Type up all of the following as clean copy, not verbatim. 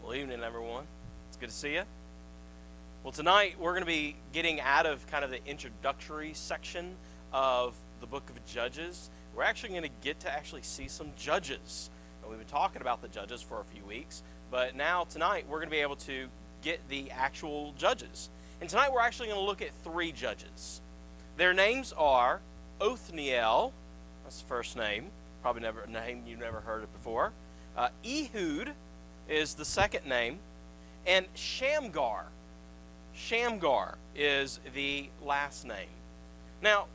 Well, evening, everyone. It's good to see you. Well, tonight we're going to be getting out of kind of the introductory section of the book of Judges. We're actually going to get to actually see some judges. And we've been talking about the judges for a few weeks, but now tonight we're going to be able to get the actual judges. And tonight we're actually going to look at three judges. Their names are Othniel, that's the first name, probably never a name you've never heard of before. Ehud is the second name, and Shamgar. Shamgar is the last name. Now,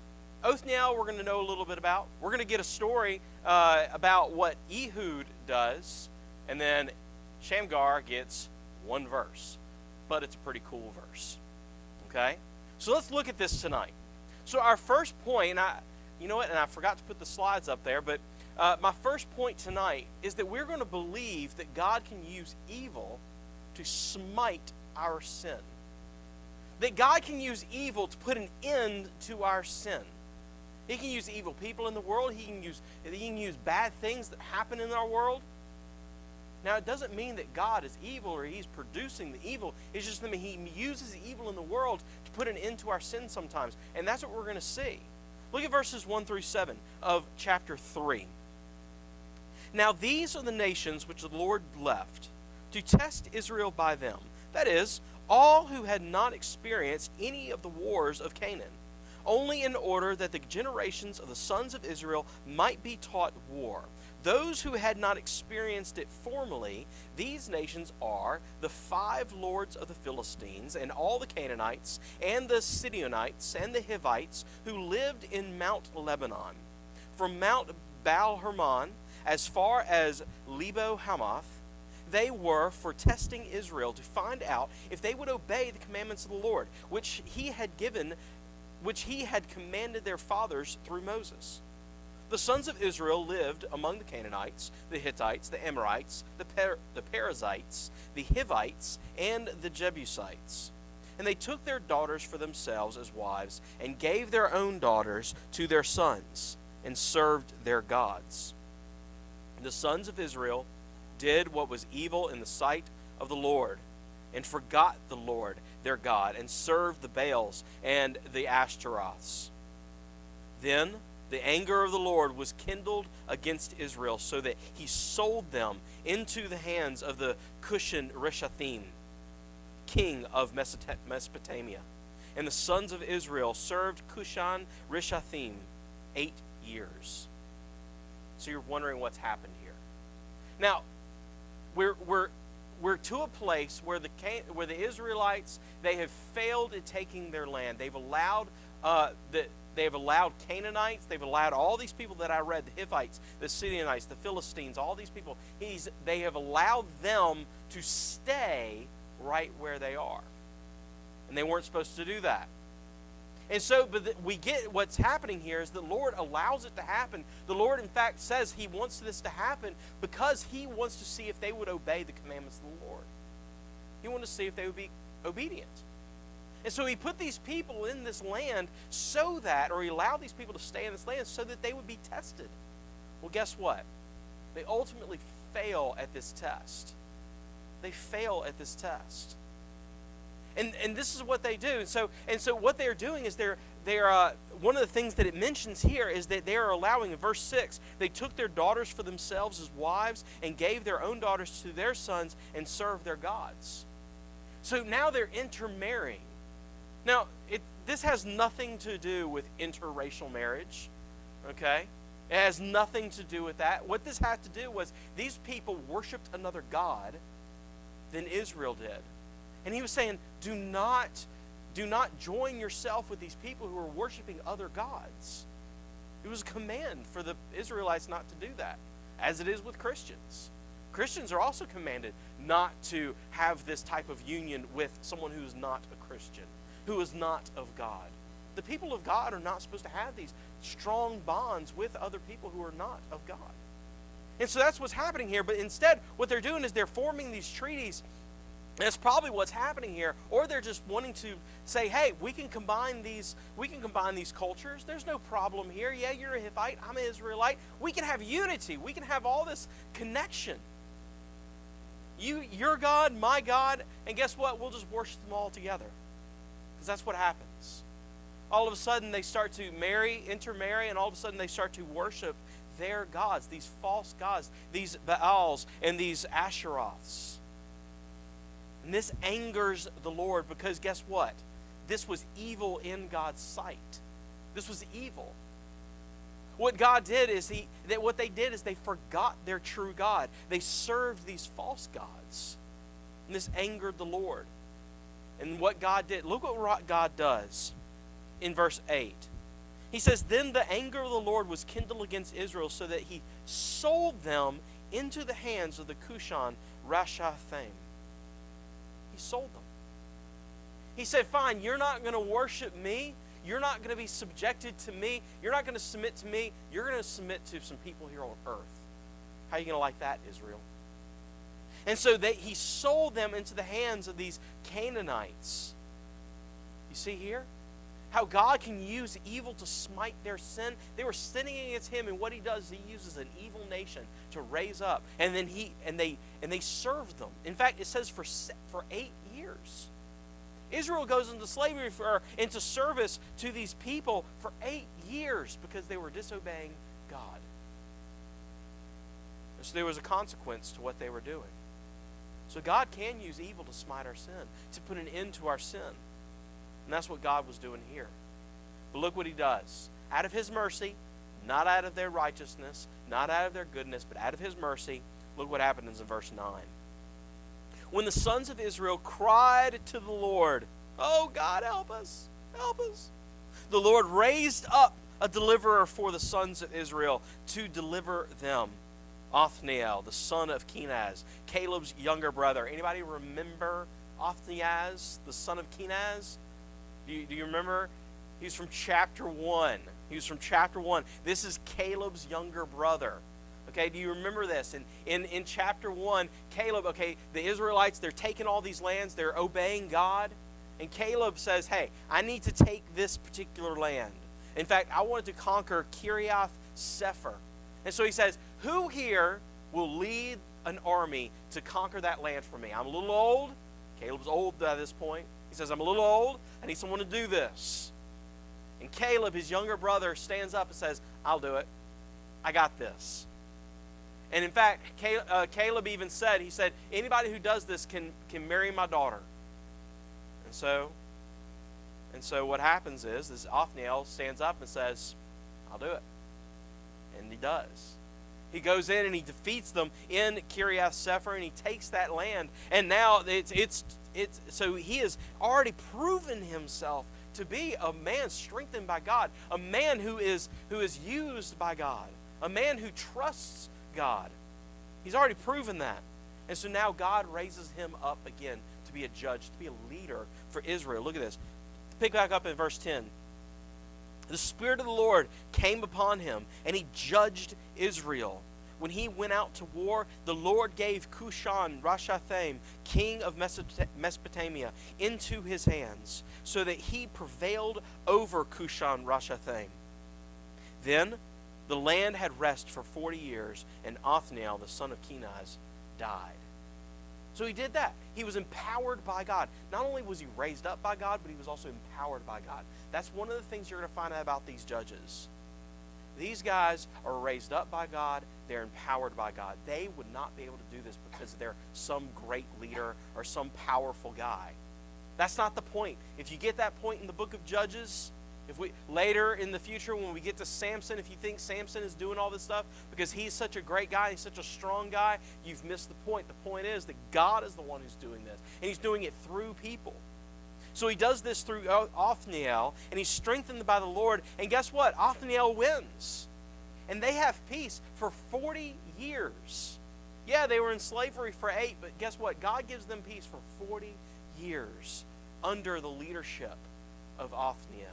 Othniel we're going to know a little bit about. We're going to get a story about what Ehud does, and then Shamgar gets one verse, but it's a pretty cool verse. Okay? So let's look at this tonight. So our first point, and I forgot to put the slides up there, but my first point tonight is that we're going to believe that God can use evil to smite our sin. That God can use evil to put an end to our sin. He can use evil people in the world. He can use bad things that happen in our world. Now, it doesn't mean that God is evil or He's producing the evil. It's just that He uses evil in the world to put an end to our sin sometimes. And that's what we're going to see. Look at verses 1 through 7 of chapter 3. Now these are the nations which the Lord left to test Israel by them. That is, all who had not experienced any of the wars of Canaan, only in order that the generations of the sons of Israel might be taught war. Those who had not experienced it formerly, these nations are the 5 lords of the Philistines, and all the Canaanites, and the Sidonites, and the Hivites, who lived in Mount Lebanon. From Mount Baal-Hermon, as far as Lebo-Hamath, they were for testing Israel to find out if they would obey the commandments of the Lord, which he had commanded their fathers through Moses. The sons of Israel lived among the Canaanites, the Hittites, the Amorites, the Perizzites, the Hivites, and the Jebusites. And they took their daughters for themselves as wives, and gave their own daughters to their sons, and served their gods. The sons of Israel did what was evil in the sight of the Lord, and forgot the Lord their God, and served the Baals and the Ashtaroths. Then the anger of the Lord was kindled against Israel, so that he sold them into the hands of the Cushan-Rishathaim, king of Mesopotamia. And the sons of Israel served Cushan-Rishathaim 8 years. So you're wondering what's happened here. Now, we're to a place where the Israelites, they have failed at taking their land. They've allowed Canaanites, they've allowed all these people that I read, the Hivites, the Sidonites, the Philistines, all these people, they have allowed them to stay right where they are. And they weren't supposed to do that. And so, we get what's happening here is the Lord allows it to happen. The Lord, in fact, says He wants this to happen because He wants to see if they would obey the commandments of the Lord. He wanted to see if they would be obedient. And so He put these people in this land so that, or He allowed these people to stay in this land so that they would be tested. Well, guess what? They ultimately fail at this test. They fail at this test. And this is what they do. And so what they're doing is they're one of the things that it mentions here is that they are allowing, in verse 6, they took their daughters for themselves as wives and gave their own daughters to their sons and served their gods. So now they're intermarrying. Now, this has nothing to do with interracial marriage, okay? It has nothing to do with that. What this had to do was these people worshiped another god than Israel did. And He was saying, do not join yourself with these people who are worshiping other gods. It was a command for the Israelites not to do that, as it is with Christians. Christians are also commanded not to have this type of union with someone who is not a Christian, who is not of God. The people of God are not supposed to have these strong bonds with other people who are not of God. And so that's what's happening here. But instead, what they're doing is they're forming these treaties. That's probably what's happening here. Or they're just wanting to say, hey, we can combine these cultures. There's no problem here. Yeah, you're a Hittite, I'm an Israelite. We can have unity. We can have all this connection. Your God, my God, and guess what? We'll just worship them all together. Because that's what happens. All of a sudden they start to intermarry, and all of a sudden they start to worship their gods, these false gods, these Baals and these Asheroths. And this angers the Lord because guess what? This was evil in God's sight. This was evil. What God did is they forgot their true God. They served these false gods. And this angered the Lord. And what God did, look what God does in verse 8. He says, "Then the anger of the Lord was kindled against Israel, so that he sold them into the hands of the Cushan Rishathaim." He sold them. He said, fine, you're not going to worship me. You're not going to be subjected to me. You're not going to submit to me. You're going to submit to some people here on earth. How are you going to like that, Israel? And so he sold them into the hands of these Canaanites. You see here? How God can use evil to smite their sin. They were sinning against him, and what he does is he uses an evil nation to raise up. And then they served them. In fact, it says for 8 years. Israel goes into slavery into service to these people for 8 years because they were disobeying God. And so there was a consequence to what they were doing. So God can use evil to smite our sin, to put an end to our sin. And that's what God was doing here. But look what he does. Out of his mercy, not out of their righteousness, not out of their goodness, but out of his mercy, look what happens in verse 9. When the sons of Israel cried to the Lord, "Oh God, help us, help us," the Lord raised up a deliverer for the sons of Israel to deliver them. Othniel, the son of Kenaz, Caleb's younger brother. Anybody remember Othniel, the son of Kenaz? Do you remember? He's from chapter 1. He was from chapter 1. This is Caleb's younger brother. Okay, do you remember this? In chapter 1, Caleb, the Israelites, they're taking all these lands. They're obeying God. And Caleb says, hey, I need to take this particular land. In fact, I wanted to conquer Kiriath Sefer. And so he says, who here will lead an army to conquer that land for me? I'm a little old. Caleb's old at this point. He says, I'm a little old. I need someone to do this. And Caleb, his younger brother, stands up and says, I'll do it. I got this. And in fact, Caleb even said, he said, anybody who does this can marry my daughter. And so what happens is Othniel stands up and says, I'll do it. And he does. He goes in and he defeats them in Kiriath Sefer, and he takes that land. And now so he has already proven himself to be a man strengthened by God, a man who is used by God, a man who trusts God. He's already proven that. And so now God raises him up again to be a judge, to be a leader for Israel. Look at this. Pick back up in verse 10. The Spirit of the Lord came upon him, and he judged Israel. When he went out to war, the Lord gave Cushan Rishathaim, king of Mesopotamia, into his hands, so that he prevailed over Cushan Rishathaim. Then the land had rest for 40 years, and Othniel, the son of Kenaz, died. So he did that. He was empowered by God. Not only was he raised up by God, but he was also empowered by God. That's one of the things you're going to find out about these judges. These guys are raised up by God. They're empowered by God. They would not be able to do this because they're some great leader or some powerful guy. That's not the point. If you get that point in the book of Judges, if we later in the future when we get to Samson, if you think Samson is doing all this stuff because he's such a great guy, he's such a strong guy, you've missed the point. The point is that God is the one who's doing this, and he's doing it through people. So he does this through Othniel, and he's strengthened by the Lord. And guess what? Othniel wins. And they have peace for 40 years. Yeah, they were in slavery for 8, but guess what? God gives them peace for 40 years under the leadership of Othniel.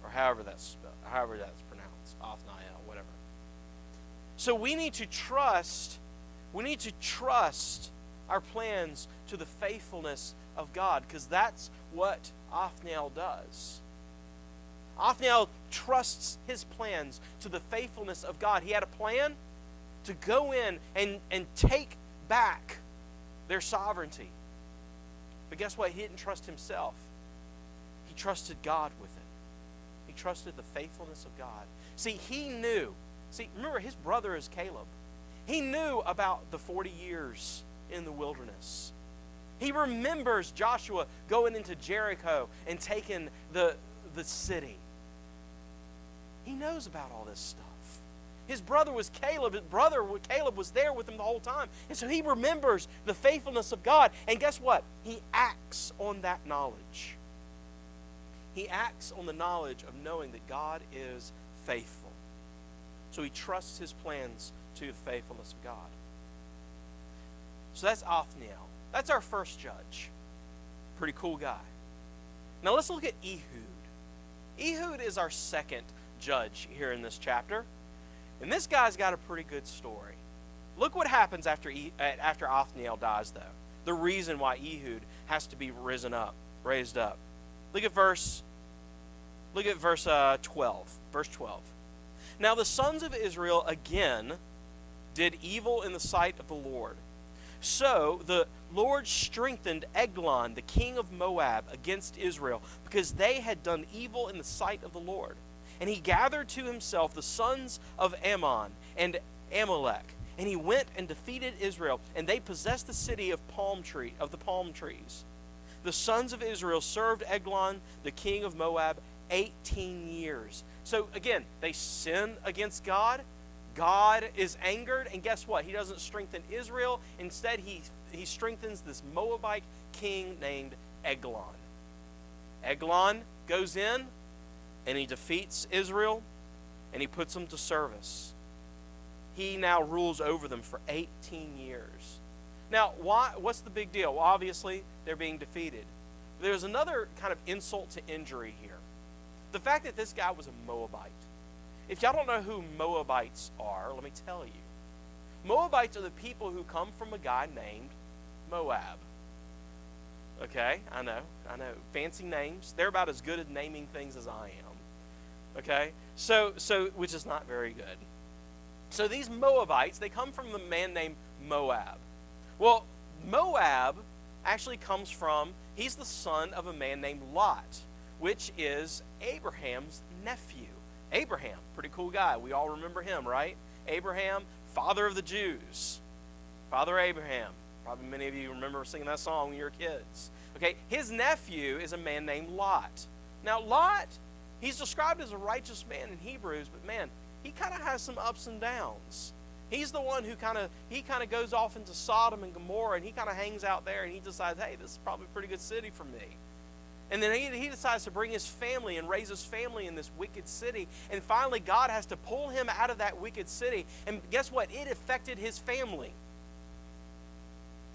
Or however that's pronounced. Othniel, whatever. So we need to trust our plans to the faithfulness of God, because that's what Othniel does. Othniel trusts his plans to the faithfulness of God. He had a plan to go in and take back their sovereignty. But guess what? He didn't trust himself. He trusted God with it. He trusted the faithfulness of God. See, he knew. See, remember, his brother is Caleb. He knew about the 40 years in the wilderness. He remembers Joshua going into Jericho and taking the city. He knows about all this stuff. His brother was Caleb. His brother, Caleb, was there with him the whole time. And so he remembers the faithfulness of God. And guess what? He acts on that knowledge. He acts on the knowledge of knowing that God is faithful. So he trusts his plans to the faithfulness of God. So that's Othniel. That's our first judge. Pretty cool guy. Now let's look at Ehud. Ehud is our second judge here in this chapter. And this guy's got a pretty good story. Look what happens after Othniel dies, though. The reason why Ehud has to be raised up. Look at verse 12. Verse 12. Now the sons of Israel again did evil in the sight of the Lord. So the Lord strengthened Eglon, the king of Moab, against Israel, because they had done evil in the sight of the Lord. And he gathered to himself the sons of Ammon and Amalek, and he went and defeated Israel, and they possessed the city of the palm trees. The sons of Israel served Eglon, the king of Moab, 18 years. So again, they sin against God. God is angered, and guess what? He doesn't strengthen Israel. Instead, he strengthens this Moabite king named Eglon. Eglon goes in, and he defeats Israel, and he puts them to service. He now rules over them for 18 years. Now, what's the big deal? Well, obviously, they're being defeated. There's another kind of insult to injury here. The fact that this guy was a Moabite. If y'all don't know who Moabites are, let me tell you. Moabites are the people who come from a guy named Moab. Okay, I know. Fancy names. They're about as good at naming things as I am. Okay, so which is not very good. So these Moabites, they come from a man named Moab. Well, Moab actually comes from, he's the son of a man named Lot, which is Abraham's nephew. Abraham, pretty cool guy. We all remember him, right? Abraham, father of the Jews. Father Abraham. Probably many of you remember singing that song when you were kids. Okay, his nephew is a man named Lot. Now, Lot, he's described as a righteous man in Hebrews, but man, he kind of has some ups and downs. He's the one who kind of goes off into Sodom and Gomorrah, and he kind of hangs out there, and he decides, hey, this is probably a pretty good city for me. And then he decides to bring his family and raise his family in this wicked city. And finally, God has to pull him out of that wicked city. And guess what? It affected his family.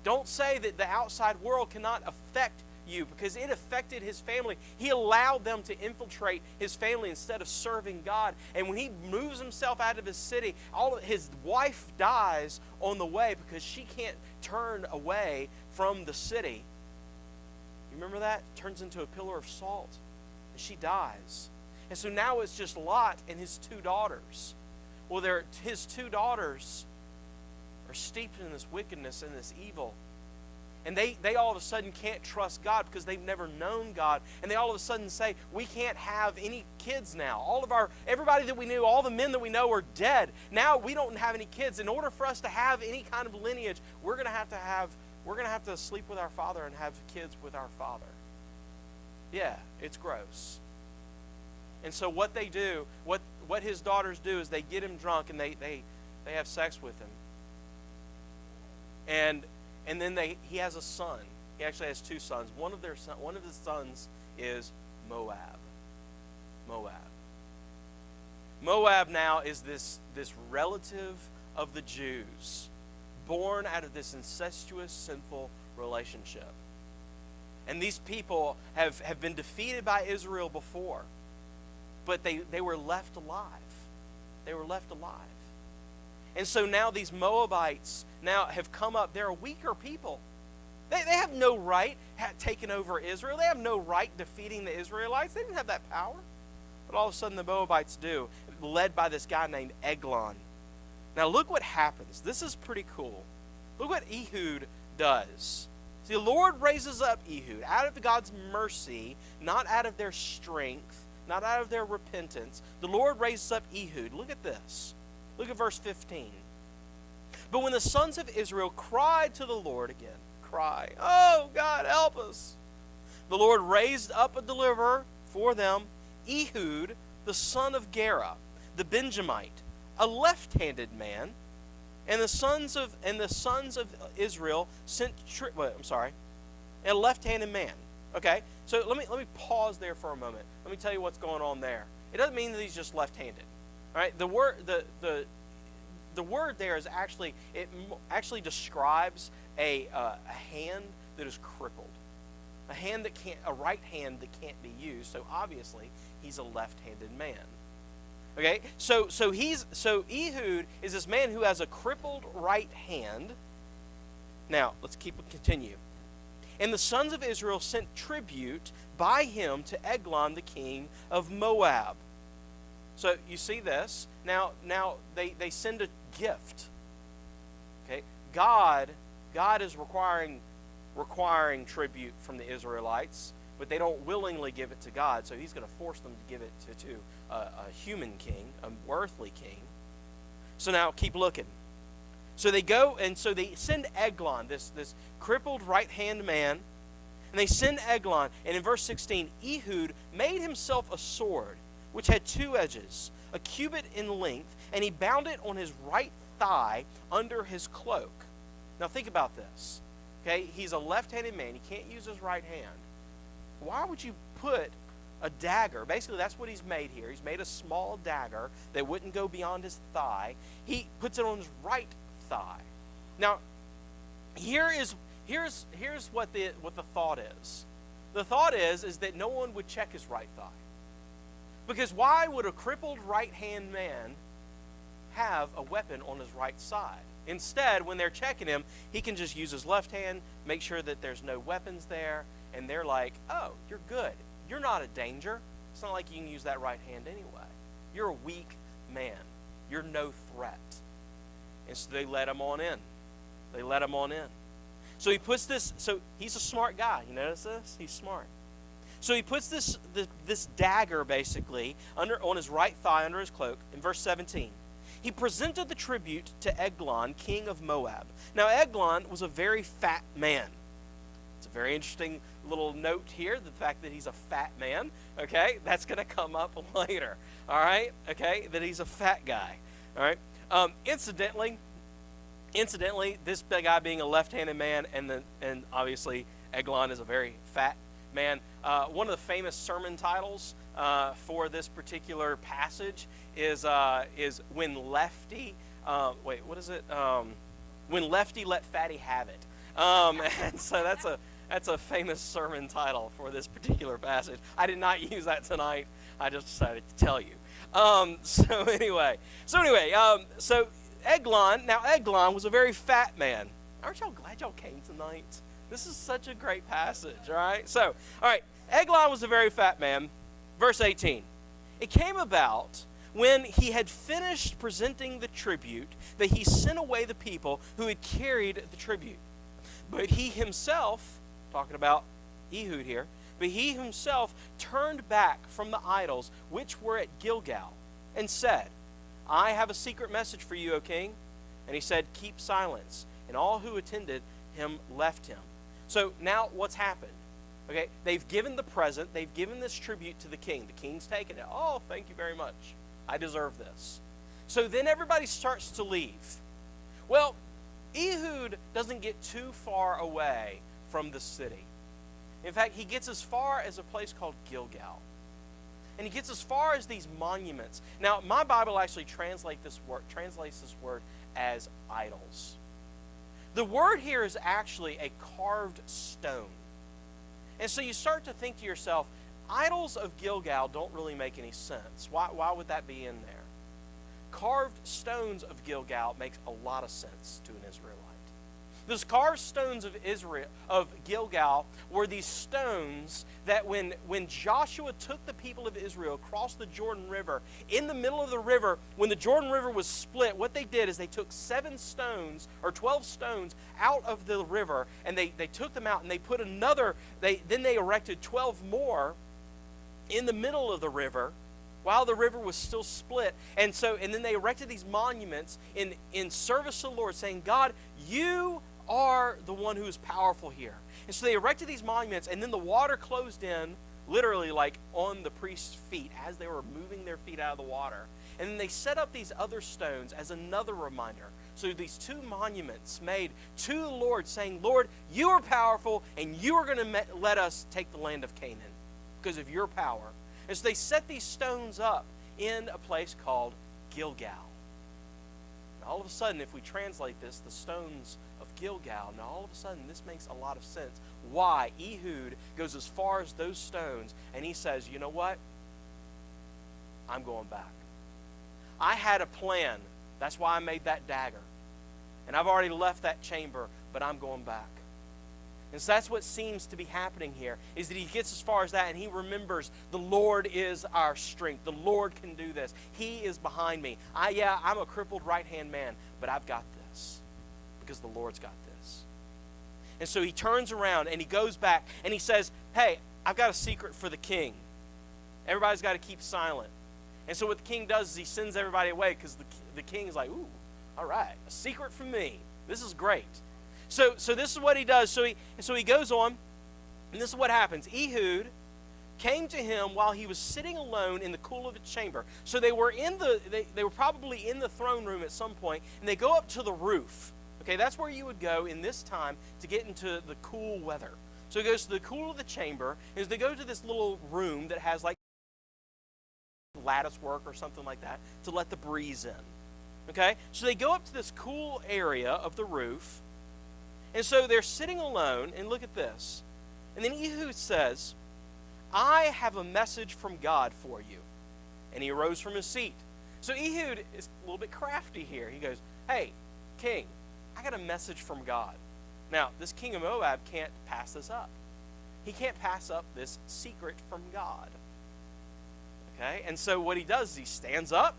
Don't say that the outside world cannot affect you, because it affected his family. He allowed them to infiltrate his family instead of serving God. And when he moves himself out of his city, his wife dies on the way because she can't turn away from the city. You remember that? Turns into a pillar of salt, and she dies. And so now it's just Lot and his two daughters. Well, his two daughters are steeped in this wickedness and this evil. And they all of a sudden can't trust God because they've never known God. And they all of a sudden say, we can't have any kids now. Everybody that we knew, all the men that we know are dead. Now we don't have any kids. In order for us to have any kind of lineage, we're going to have to sleep with our father and have kids with our father. Yeah, it's gross. And so what they do, what his daughters do is they get him drunk and they have sex with him. And then he has a son. He actually has two sons. One of his sons is Moab. Moab now is this relative of the Jews, born out of this incestuous, sinful relationship. And these people have been defeated by Israel before, but they were left alive. They were left alive. And so now these Moabites now have come up. They're a weaker people. They have no right taking over Israel. They have no right defeating the Israelites. They didn't have that power. But all of a sudden the Moabites do, led by this guy named Eglon. Now look what happens. This is pretty cool. Look what Ehud does. See, the Lord raises up Ehud out of God's mercy, not out of their strength, not out of their repentance. The Lord raises up Ehud. Look at this. Look at verse 15. But when the sons of Israel cried to the Lord again, oh God, help us, the Lord raised up a deliverer for them, Ehud, the son of Gera, the Benjamite, a left-handed man. And the sons of Israel sent a left-handed man. Okay, so let me pause there for a moment. Let me tell you what's going on there. It doesn't mean that he's just left-handed. All right, the word there is actually describes a hand that is crippled, a right hand that can't be used. So obviously he's a left-handed man. Okay, so Ehud is this man who has a crippled right hand. Now, let's continue. And the sons of Israel sent tribute by him to Eglon, the king of Moab. So you see this. Now they send a gift. Okay, God is requiring tribute from the Israelites, but they don't willingly give it to God, so he's going to force them to give it to a human king, a earthly king. So now keep looking. So they go, and so they send Eglon, this crippled right-hand man, and they send Eglon, and in verse 16, Ehud made himself a sword, which had two edges, a cubit in length, and he bound it on his right thigh under his cloak. Now think about this. Okay, he's a left-handed man. He can't use his right hand. Why would you put a dagger? Basically, that's what he's made here. He's made a small dagger that wouldn't go beyond his thigh. He puts it on his right thigh. Now, here's what the thought is. The thought is that no one would check his right thigh. Because why would a crippled right-hand man have a weapon on his right side? Instead, when they're checking him, he can just use his left hand, make sure that there's no weapons there, and they're like, oh, you're good. You're not a danger. It's not like you can use that right hand anyway. You're a weak man. You're no threat. And so they let him on in. So he puts this, so he's a smart guy. You notice this? He's smart. So he puts this dagger, basically, on his right thigh, under his cloak, in verse 17. He presented the tribute to Eglon, king of Moab. Now, Eglon was a very fat man. It's a very interesting little note here, the fact that he's a fat man. Okay, that's going to come up later. All right, okay, that he's a fat guy. All right. Incidentally, this guy being a left-handed man, and obviously Eglon is a very fat man. One of the famous sermon titles for this particular passage is when Lefty. What is it? When Lefty Let Fatty Have It. And so that's a famous sermon title for this particular passage. I did not use that tonight. I just decided to tell you. So Eglon was a very fat man. Aren't y'all glad y'all came tonight? This is such a great passage, all right? So, all right, Eglon was a very fat man. Verse 18. It came about when he had finished presenting the tribute that he sent away the people who had carried the tribute. But he himself, talking about Ehud here, but he himself turned back from the idols which were at Gilgal and said, I have a secret message for you, O king. And he said, keep silence. And all who attended him left him. So now what's happened? Okay, they've given the present. They've given this tribute to the king. The king's taken it. Oh, thank you very much. I deserve this. So then everybody starts to leave. Well, Ehud doesn't get too far away from the city. In fact, he gets as far as a place called Gilgal. And he gets as far as these monuments. Now, my Bible actually translates this word as idols. The word here is actually a carved stone. And so you start to think to yourself, idols of Gilgal don't really make any sense. Why would that be in there? Carved stones of Gilgal makes a lot of sense to an Israelite. Those carved stones of Gilgal were these stones that when Joshua took the people of Israel across the Jordan River, in the middle of the river, when the Jordan River was split, what they did is they took 7 stones or 12 stones out of the river, and they took them out and they put then they erected 12 more in the middle of the river while the river was still split. And then they erected these monuments in service to the Lord, saying, God, you are the one who is powerful here. And so they erected these monuments, and then the water closed in, literally like on the priest's feet as they were moving their feet out of the water. And then they set up these other stones as another reminder. So these 2 monuments made to the Lord, saying, Lord, you are powerful, and you are going to let us take the land of Canaan because of your power. And so they set these stones up in a place called Gilgal. Now, all of a sudden, if we translate this, the stones of Gilgal, now all of a sudden this makes a lot of sense. Why Ehud goes as far as those stones, and he says, you know what? I'm going back. I had a plan. That's why I made that dagger. And I've already left that chamber, but I'm going back. And so that's what seems to be happening here, is that he gets as far as that, and he remembers the Lord is our strength. The Lord can do this. He is behind me. I'm a crippled right-hand man, but I've got this because the Lord's got this. And so he turns around and he goes back and he says, hey, I've got a secret for the king. Everybody's got to keep silent. And so what the king does is he sends everybody away because the king is like, ooh, all right, a secret from me. This is great. So this is what he does. So he goes on, and this is what happens. Ehud came to him while he was sitting alone in the cool of a chamber. So they were they were probably in the throne room at some point, and they go up to the roof. Okay, that's where you would go in this time to get into the cool weather. So he goes to the cool of the chamber, and as they go to this little room that has like lattice work or something like that to let the breeze in. Okay, so they go up to this cool area of the roof. And so they're sitting alone, and look at this. And then Ehud says, I have a message from God for you. And he arose from his seat. So Ehud is a little bit crafty here. He goes, hey, king, I got a message from God. Now, this king of Moab can't pass this up. He can't pass up this secret from God. Okay? And so what he does is he stands up,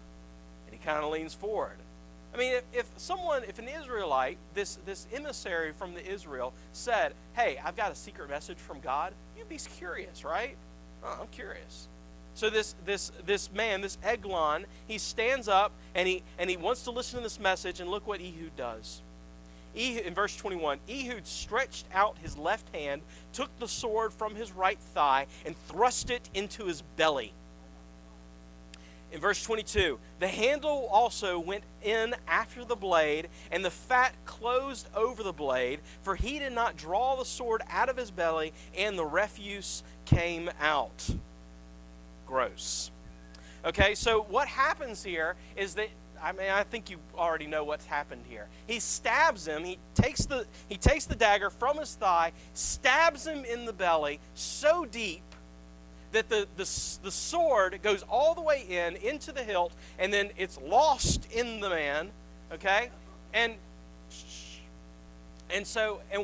and he kind of leans forward. I mean, if an Israelite, this emissary from the Israel said, hey, I've got a secret message from God, you'd be curious, right? Oh, I'm curious. So this man, this Eglon, he stands up and he wants to listen to this message, and look what Ehud does. In verse 21, Ehud stretched out his left hand, took the sword from his right thigh, and thrust it into his belly. In verse 22, the handle also went in after the blade, and the fat closed over the blade, for he did not draw the sword out of his belly, and the refuse came out. Gross. Okay, so what happens here is that, I think you already know what's happened here. He stabs him. He takes the dagger from his thigh, stabs him in the belly so deep that the sword goes all the way into the hilt, and then it's lost in the man, okay? And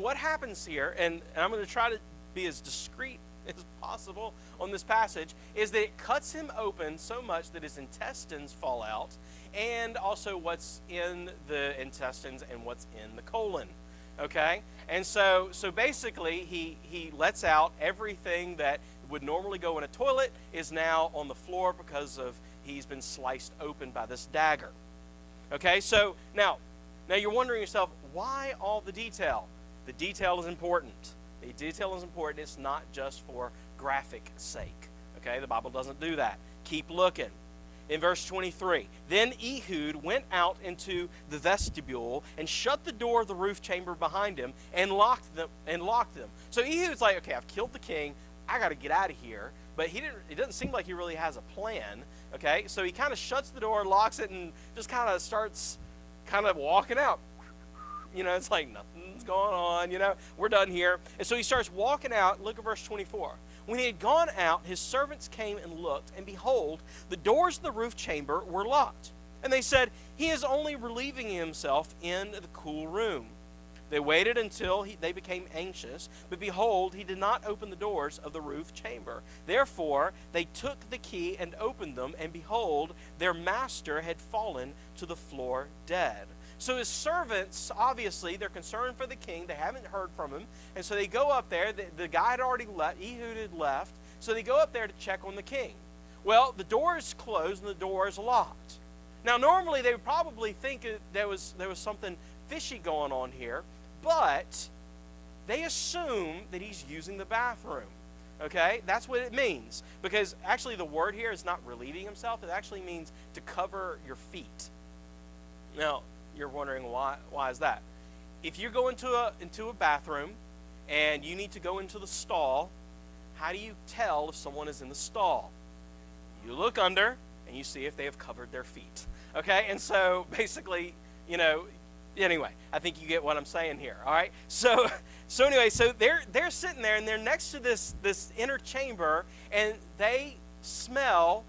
what happens here, and I'm going to try to be as discreet as possible on this passage, is that it cuts him open so much that his intestines fall out, and also what's in the intestines and what's in the colon, okay? And so basically he lets out everything that would normally go in a toilet is now on the floor because of he's been sliced open by this dagger. Okay, so now you're wondering yourself, why all the detail? The detail is important. The detail is important. It's not just for graphic sake. Okay, the Bible doesn't do that. Keep looking. In verse 23, then Ehud went out into the vestibule and shut the door of the roof chamber behind him and locked them. So Ehud's like, okay, I've killed the king. I got to get out of here. But it doesn't seem like he really has a plan. Okay, so he kind of shuts the door, locks it, and just kind of starts kind of walking out. You know, it's like nothing's going on, we're done here. And so he starts walking out. Look at verse 24. When he had gone out, his servants came and looked, and behold, the doors of the roof chamber were locked. And they said, he is only relieving himself in the cool room. They waited until they became anxious, but behold, he did not open the doors of the roof chamber. Therefore, they took the key and opened them, and behold, their master had fallen to the floor dead. So his servants, obviously, they're concerned for the king. They haven't heard from him. And so they go up there. The guy had already left. Ehud had left. So they go up there to check on the king. Well, the door is closed and the door is locked. Now, normally they would probably think there was something fishy going on here, but they assume that he's using the bathroom. Okay? That's what it means. Because actually the word here is not relieving himself. It actually means to cover your feet. Now, you're wondering why is that? If you go into a bathroom and you need to go into the stall, how do you tell if someone is in the stall? You look under and you see if they have covered their feet. Okay? And so basically, anyway, I think you get what I'm saying here. All right? So anyway, so they're sitting there and they're next to this inner chamber, and they smell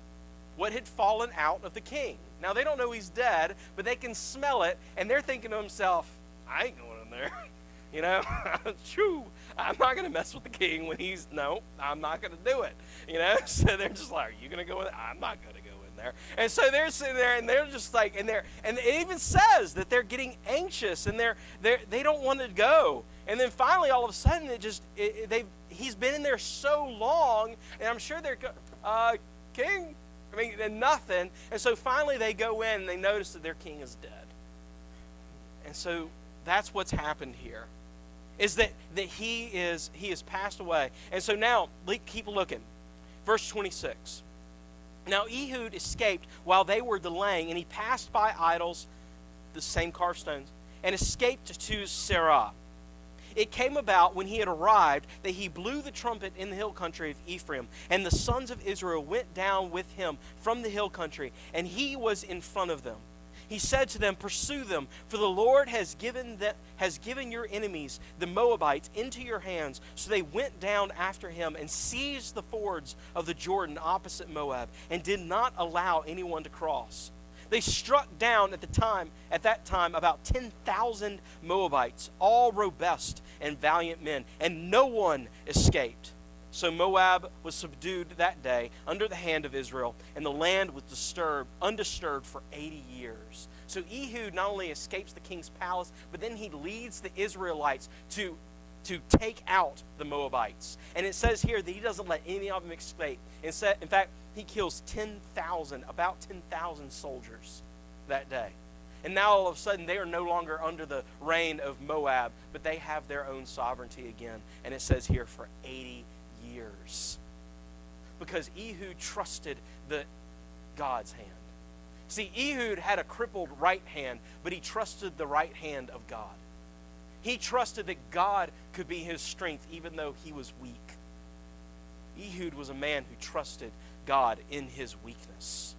what had fallen out of the king. Now, they don't know he's dead, but they can smell it, and they're thinking to themselves, I ain't going in there. Shoo, I'm not going to mess with the king when I'm not going to do it. So they're just like, are you going to go in there? I'm not going to go in there. And so they're sitting there, and they're just like, and it even says that they're getting anxious, and they don't want to go. And then finally, all of a sudden, he's been in there so long, and I'm sure they're, king, and nothing. And so finally they go in and they notice that their king is dead. And so that's what's happened here, is that he has passed away. And so now, keep looking. Verse 26. Now Ehud escaped while they were delaying, and he passed by idols, the same carved stones, and escaped to Serah. It came about when he had arrived that he blew the trumpet in the hill country of Ephraim, and the sons of Israel went down with him from the hill country, and he was in front of them. He said to them, pursue them, for the Lord has given your enemies, the Moabites, into your hands. So they went down after him and seized the fords of the Jordan opposite Moab, and did not allow anyone to cross. They struck down at that time about 10,000 Moabites, all robust and valiant men, and no one escaped. So Moab was subdued that day under the hand of Israel, and the land was undisturbed for 80 years. So Ehud not only escapes the king's palace, but then he leads the Israelites to take out the Moabites. And it says here that he doesn't let any of them escape. In fact, he kills about 10,000 soldiers that day. And now all of a sudden they are no longer under the reign of Moab, but they have their own sovereignty again. And it says here for 80 years. Because Ehud trusted God's hand. See, Ehud had a crippled right hand, but he trusted the right hand of God. He trusted that God could be his strength even though he was weak. Ehud was a man who trusted God in his weakness.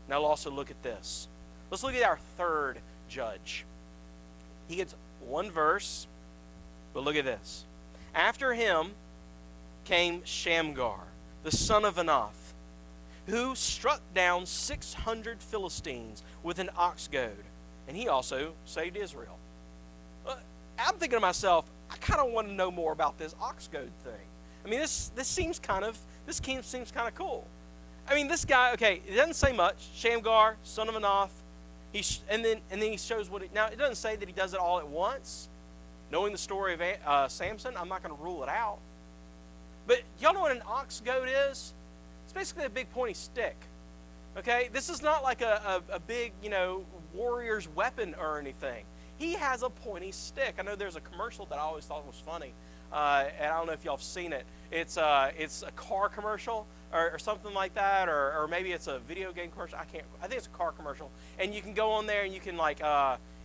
Now we'll also look at this. Let's look at our third judge. He gets one verse, but look at this. After him came Shamgar, the son of Anath, who struck down 600 Philistines with an ox goad, and he also saved Israel. I'm thinking to myself, I kind of want to know more about this ox goad thing. I mean, this seems kind of cool. I mean, this guy, okay, it doesn't say much. Shamgar, son of Anath, and then he shows what. Now, it doesn't say that he does it all at once. Knowing the story of Samson, I'm not going to rule it out. But y'all know what an ox goad is? It's basically a big pointy stick. Okay, this is not like a big warrior's weapon or anything. He has a pointy stick. I know there's a commercial that I always thought was funny, and I don't know if y'all have seen it. It's a car commercial or something like that, or maybe it's a video game commercial. I think it's a car commercial, and you can go on there and you can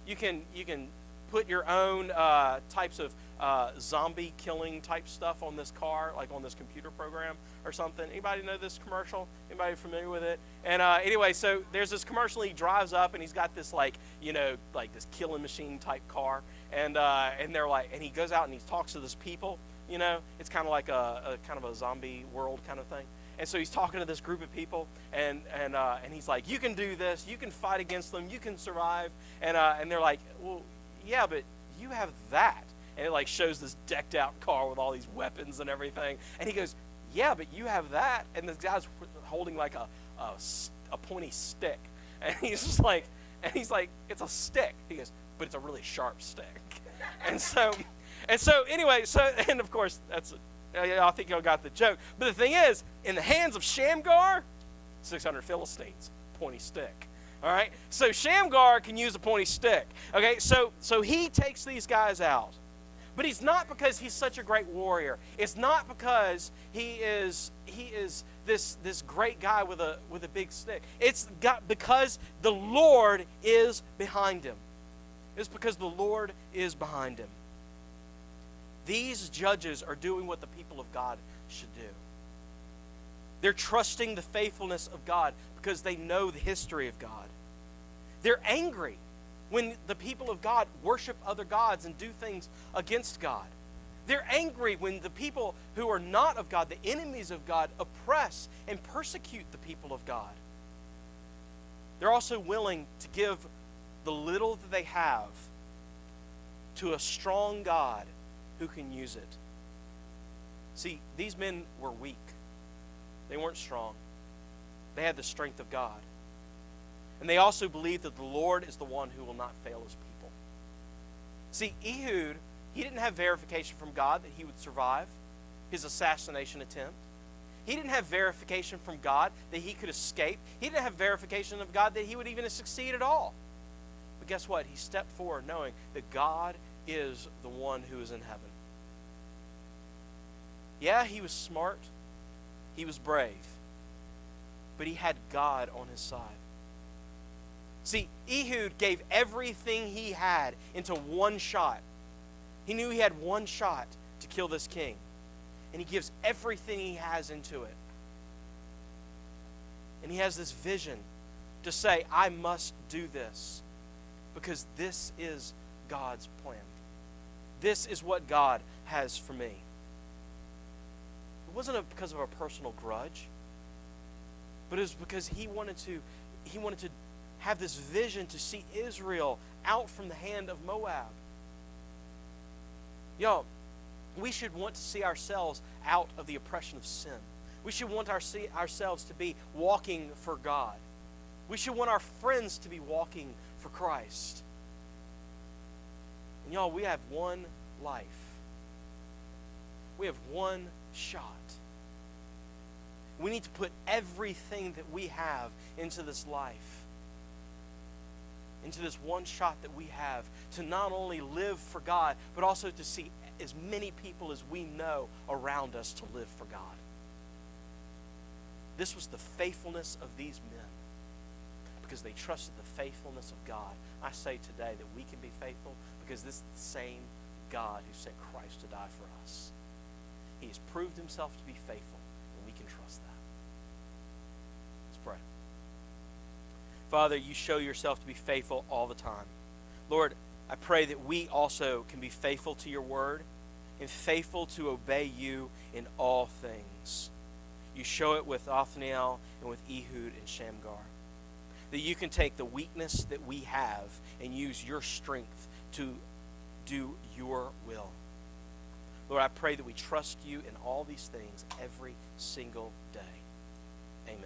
you can put your own types of zombie killing type stuff on this car, like on this computer program or something. Anybody know this commercial? Anybody familiar with it? And anyway, so there's this commercial. He drives up and he's got this like this killing machine type car, and they're like, and he goes out and he talks to this people. It's kind of like a kind of a zombie world kind of thing. And so he's talking to this group of people, and he's like, you can do this, you can fight against them, you can survive, and they're like, well, yeah, but you have that. And it like shows this decked out car with all these weapons and everything. And he goes, yeah, but you have that. And this guy's holding like a pointy stick. And he's like, it's a stick. He goes, but it's a really sharp stick. and so anyway, and of course I think y'all got the joke. But the thing is, in the hands of Shamgar, 600 Philistines, pointy stick. All right, so Shamgar can use a pointy stick. Okay, so he takes these guys out, but he's not because he's such a great warrior. It's not because he is this great guy with a big stick. It's because the Lord is behind him. It's because the Lord is behind him. These judges are doing what the people of God should do. They're trusting the faithfulness of God because they know the history of God. They're angry when the people of God worship other gods and do things against God. They're angry when the people who are not of God, the enemies of God, oppress and persecute the people of God. They're also willing to give the little that they have to a strong God who can use it. See, these men were weak. They weren't strong. They had the strength of God. And they also believed that the Lord is the one who will not fail his people. See, Ehud, he didn't have verification from God that he would survive his assassination attempt. He didn't have verification from God that he could escape. He didn't have verification of God that he would even succeed at all. But guess what? He stepped forward knowing that God is the one who is in heaven. Yeah, he was smart. He was brave. But he had God on his side. See, Ehud gave everything he had into one shot. He knew he had one shot to kill this king. And he gives everything he has into it. And he has this vision to say, I must do this because this is God's plan. This is what God has for me. It wasn't because of a personal grudge, but it was because he wanted to have this vision to see Israel out from the hand of Moab. Y'all, we should want to see ourselves out of the oppression of sin. We should want ourselves to be walking for God. We should want our friends to be walking for Christ. And y'all, we have one life. We have one shot. We need to put everything that we have into this life, into this one shot that we have, to not only live for God, but also to see as many people as we know around us to live for God. This was the faithfulness of these men because they trusted the faithfulness of God. I say today that we can be faithful because this is the same God who sent Christ to die for us. He has proved himself to be faithful, and we can trust that. Let's pray. Father, you show yourself to be faithful all the time. Lord, I pray that we also can be faithful to your word and faithful to obey you in all things. You show it with Othniel and with Ehud and Shamgar. That you can take the weakness that we have and use your strength to do your will. Lord, I pray that we trust you in all these things every single day. Amen.